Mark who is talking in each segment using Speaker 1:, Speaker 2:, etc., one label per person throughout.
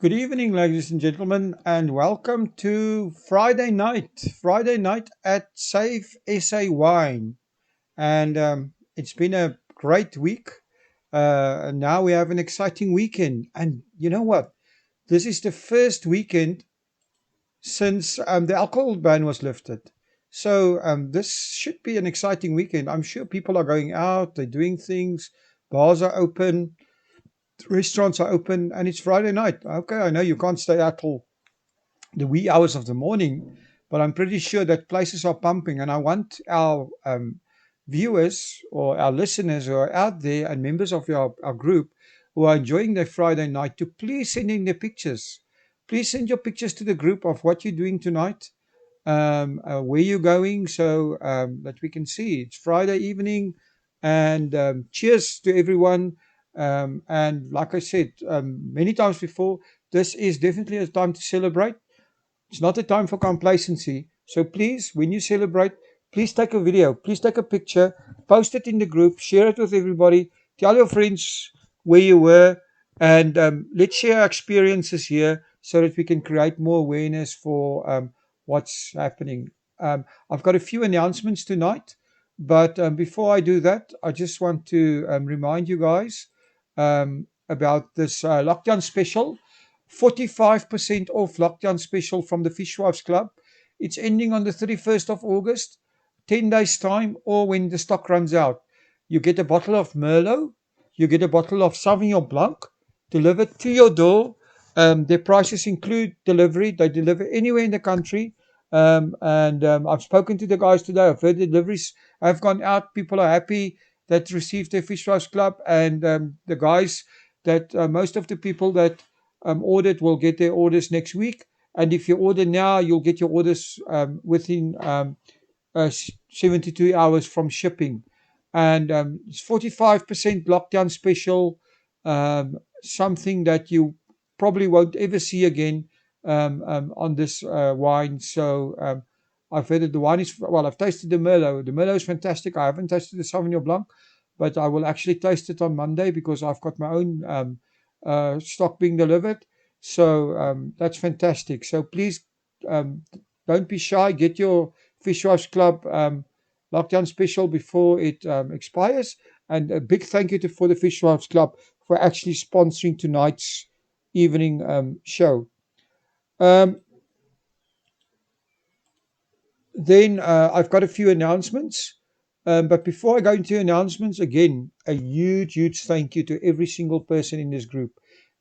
Speaker 1: Good evening, ladies and gentlemen, and welcome to Friday night. Friday night at SaveSAwine, and it's been a great week. And now we have an exciting weekend, and you know what? This is the first weekend since the alcohol ban was lifted. So this should be an exciting weekend. I'm sure people are going out, they're doing things, bars are open, restaurants are open, and it's Friday night. Okay, I know you can't stay out till the wee hours of the morning, but I'm pretty sure that places are pumping. And I want our viewers or our listeners who are out there and members of our group who are enjoying their Friday night to please send in their pictures. Please send your pictures to the group of what you're doing tonight, where you're going, so that we can see. It's Friday evening, and cheers to everyone. And like I said many times before, this is definitely a time to celebrate. It's not a time for complacency. So please, when you celebrate, please take a video, please take a picture, post it in the group, share it with everybody, tell your friends where you were, and let's share our experiences here so that we can create more awareness for what's happening. I've got a few announcements tonight, but before I do that, I just want to remind you guys about this lockdown special. 45% off lockdown special from the Fishwives Club. It's ending on the 31st of August, 10 days' time, or when the stock runs out. You get a bottle of Merlot, you get a bottle of Sauvignon Blanc delivered to your door. Their prices include delivery, they deliver anywhere in the country. And I've spoken to the guys today. I've heard the deliveries have gone out. People are happy that received their Fishwives Club, and the guys that most of the people that ordered will get their orders next week. And if you order now, you'll get your orders within 72 hours from shipping. And it's 45% lockdown special, something that you probably won't ever see again on this wine. So I've heard that the wine is, well, I've tasted the Merlot. The Merlot is fantastic. I haven't tasted the Sauvignon Blanc, but I will actually taste it on Monday because I've got my own stock being delivered. So that's fantastic. So please um, don't be shy. Get your Fishwives Club lockdown special before it expires. And a big thank you for the Fishwives Club for actually sponsoring tonight's evening show. Um, then I've got a few announcements. But before I go into announcements, again, a huge, huge thank you to every single person in this group.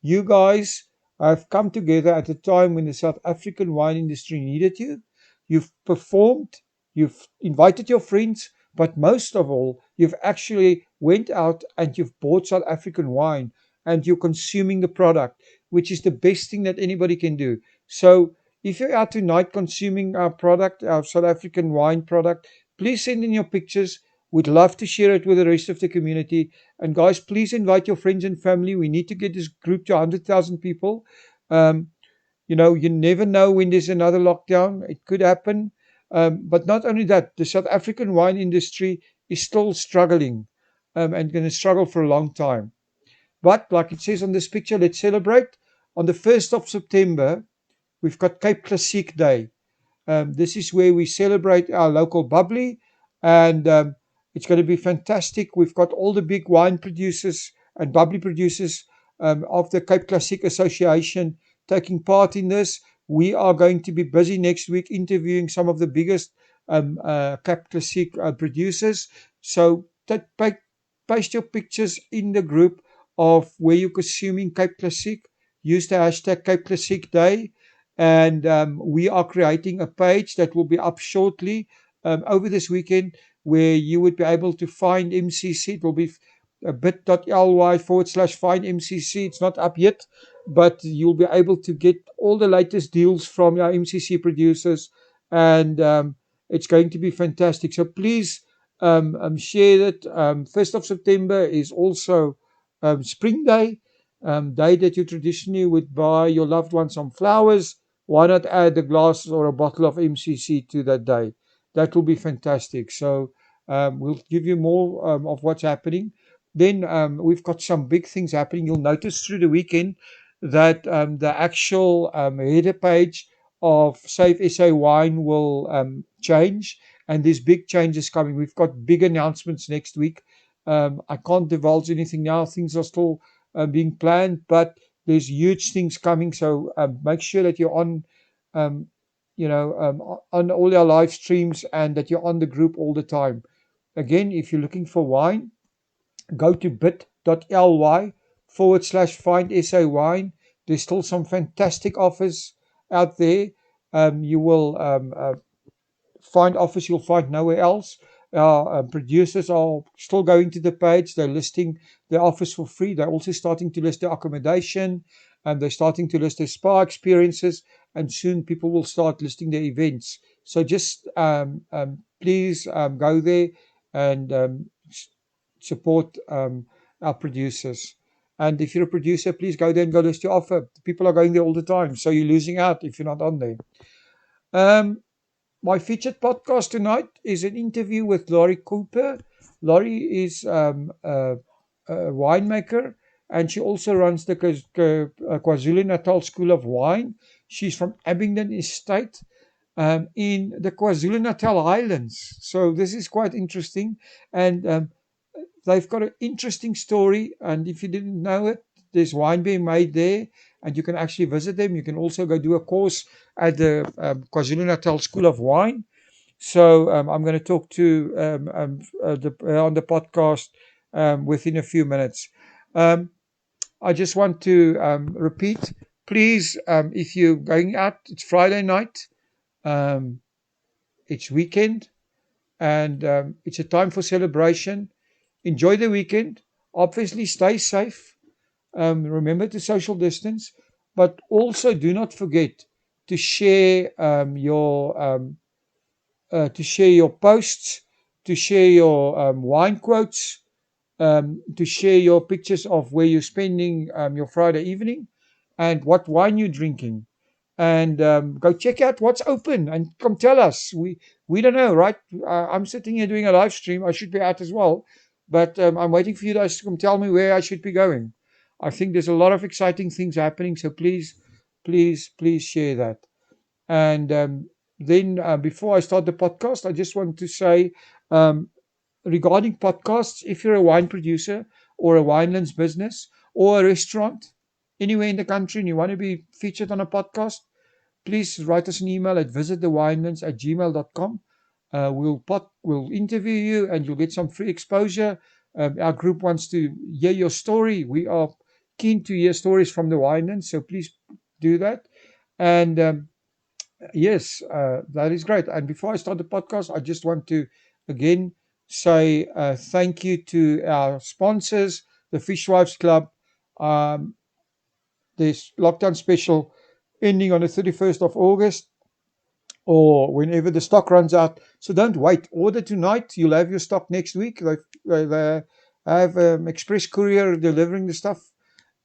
Speaker 1: You guys have come together at a time when the South African wine industry needed you. You've performed, you've invited your friends, but most of all, you've actually went out and you've bought South African wine and you're consuming the product, which is the best thing that anybody can do. So if you're out tonight consuming our product, our South African wine product, please send in your pictures. We'd love to share it with the rest of the community. And guys, please invite your friends and family. We need to get this group to 100,000 people. Um, you never know when there's another lockdown. It could happen. But not only that, the South African wine industry is still struggling and going to struggle for a long time. But like it says on this picture, let's celebrate. On the 1st of September, we've got Cape Classique Day. This is where we celebrate our local bubbly, and it's going to be fantastic. We've got all the big wine producers and bubbly producers of the Cape Classic Association taking part in this. We are going to be busy next week interviewing some of the biggest Cape Classic producers. So paste your pictures in the group of where you're consuming Cape Classic. Use the hashtag Cape Classic Day, and we are creating a page that will be up shortly over this weekend where you would be able to find MCC. It will be bit.ly/find MCC. It's not up yet, but you'll be able to get all the latest deals from our MCC producers, and it's going to be fantastic. So please share that. 1st of September is also Spring Day, day that you traditionally would buy your loved one some flowers. Why not add a glass or a bottle of MCC to that day? That will be fantastic. So we'll give you more of what's happening. Then we've got some big things happening. You'll notice through the weekend that the actual header page of Save SA Wine will change, and there's big changes coming. We've got big announcements next week. I can't divulge anything now. Things are still being planned, but there's huge things coming. So make sure that you're on, um, on all our live streams, and that you're on the group all the time. Again, if you're looking for wine, go to bit.ly/find SA wine. There's still some fantastic offers out there. You will find offers you'll find nowhere else. Our producers are still going to the page. They're listing their offers for free. They're also starting to list their accommodation, and they're starting to list their spa experiences. And soon people will start listing their events. So just please go there and support our producers. And if you're a producer, please go there and go list your offer. People are going there all the time, so you're losing out if you're not on there. Um, my featured podcast tonight is an interview with Laurie Cooper. Laurie is a winemaker, and she also runs the KwaZulu Natal School of Wine. She's from Abingdon Estate in the KwaZulu Natal Highlands. So this is quite interesting, and they've got an interesting story. And if you didn't know it, there's wine being made there, and you can actually visit them. You can also go do a course at the KwaZulu Natal School of Wine. So I'm going to talk to on the podcast within a few minutes. Um, I just want to repeat, please, if you're going out, it's Friday night, um, it's weekend, and it's a time for celebration. Enjoy the weekend. Obviously, stay safe. Remember to social distance, but also do not forget to share your posts, to share your wine quotes, to share your pictures of where you're spending your Friday evening and what wine you're drinking. And go check out what's open and come tell us. We don't know, right? I'm sitting here doing a live stream. I should be out as well, but I'm waiting for you guys to come tell me where I should be going. I think there's a lot of exciting things happening, so please, please, please share that. And then before I start the podcast, I just want to say um, regarding podcasts, if you're a wine producer or a winelands business or a restaurant anywhere in the country and you want to be featured on a podcast, please write us an email at visitthewinelands@gmail.com. We'll interview you and you'll get some free exposure. Our group wants to hear your story. We are keen to hear stories from the winelands, so please do that. And yes, that is great. And before I start the podcast, I just want to again say thank you to our sponsors, the Fishwives Club. Um, there's lockdown special ending on the 31st of August or whenever the stock runs out. So don't wait. Order tonight. You'll have your stock next week. They have express courier delivering the stuff,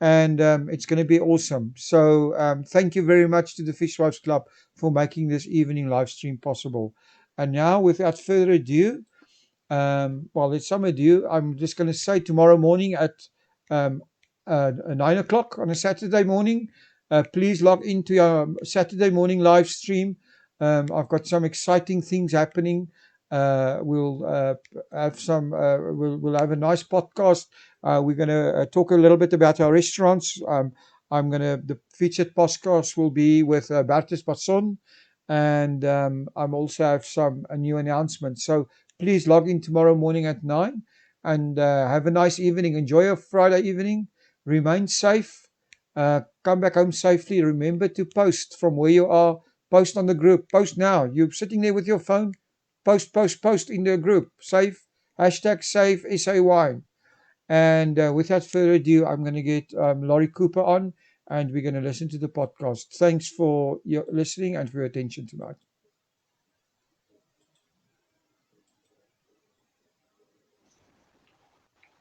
Speaker 1: and it's going to be awesome. So thank you very much to the Fishwives Club for making this evening live stream possible. And now, without further ado, well, there's some ado. I'm just going to say tomorrow morning at 9 o'clock on a Saturday morning, please log into our Saturday morning live stream. I've got some exciting things happening. We'll have we'll have a nice podcast. We're going to talk a little bit about our restaurants. The featured podcast will be with Bertus Basson, and I'm also have some new announcements. So please log in tomorrow morning at 9 and have a nice evening. Enjoy your Friday evening. Remain safe. Come back home safely. Remember to post from where you are. Post on the group. Post now. You're sitting there with your phone. Post, post, post in the group. Save. Hashtag save SaveSAwine. And without further ado, I'm going to get Laurie Cooper on, and we're going to listen to the podcast. Thanks for your listening and for your attention tonight.